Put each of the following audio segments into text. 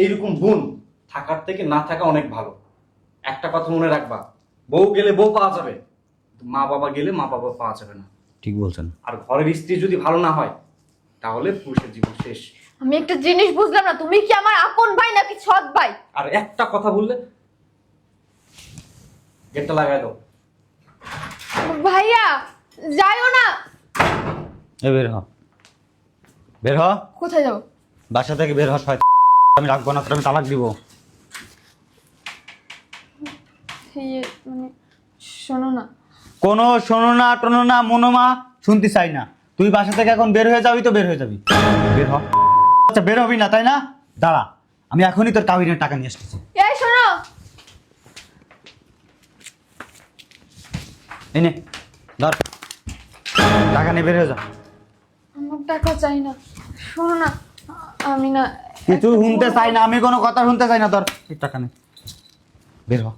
এইরকম বোন থাকার থেকে না থাকা অনেক ভালো। একটা কথা মনে রাখবা, বউ গেলে বউ পাওয়া যাবে, মা বাবা গেলে মা বাবা পাওয়া যাবে না। ঠিক বলছেন। আর ঘরের স্ত্রী যদি ভালো না হয় তাহলে পুরুষের জীবন শেষ। আমি একটা জিনিস বুঝলাম না, তুমি কি আমার আপন ভাই নাকি সৎ ভাই? আর একটা কথা বললে গেটটা লাগাই দাও। ভাইয়া যাইও না। এ বের হ, বের হ, কোথায় যাও? বাসা থেকে বের হ। আমি রাখবো না, তোর আমি তালাক দিব। মানে শোনো না, কোনো শোনো না টোনো না মনোমা শুনতে চাই না। তুই বাসা থেকে এখন বের হয়ে যাবি তো বের হয়ে যাবি। বের হ। আচ্ছা বের হবি না তাই না? দাঁড়া, আমি এখনই তোর কাবিনের টাকা নিয়ে আসতেছি। এই শোনো। এই নে ধর, টাকা নিয়ে বের হয়ে যা। আমার টাকা চাই না। শোনো না, আমি না কিছু শুনতে চাই না, আমি কোনো কথা শুনতে চাই না। ধর এই টাকা নে, বের হ,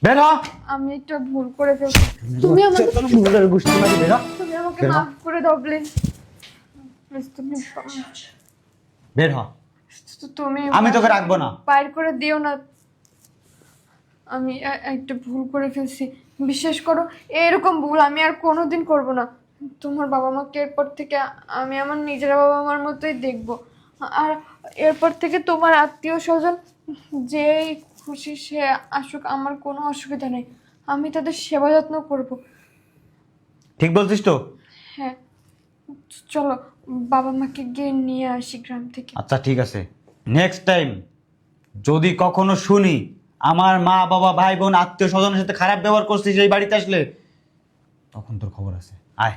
বের হ। আমি একটা ভুল করে ফেলছি। তুমি আমাকে ভুলের গোষ্ঠী মারি, বের হ। তুমি আমাকে বের হ। মাফ করে দাও প্লিজ। প্লিজ তুমি বের হ। তুমি আমি তোকে রাখবো না। বাইর করে দিও না। আমি একটা ভুল করে ফেলছি, বিশ্বাস করো। এরকম ভুল আমি আর কোনোদিন করব না। তোমার বাবা মাকে এরপর থেকে আমি আমার নিজের বাবা মার মতোই দেখব। আর এরপর থেকে তোমার আত্মীয় স্বজন যেই খুশি সে আসুক, আমার কোনো অসুবিধা নেই। আমি তাদের সেবা যত্ন করব। ঠিক বলছিস তো? হ্যাঁ, চলো বাবা মাকে গিয়ে নিয়ে আসি গ্রাম থেকে। আচ্ছা ঠিক আছে, নেক্সট টাইম যদি কখনো শুনি আমার মা বাবা ভাই বোন আত্মীয় স্বজনের সাথে খারাপ ব্যবহার করছিস এই বাড়িতে আসলে, তখন তোর খবর আছে। আয়।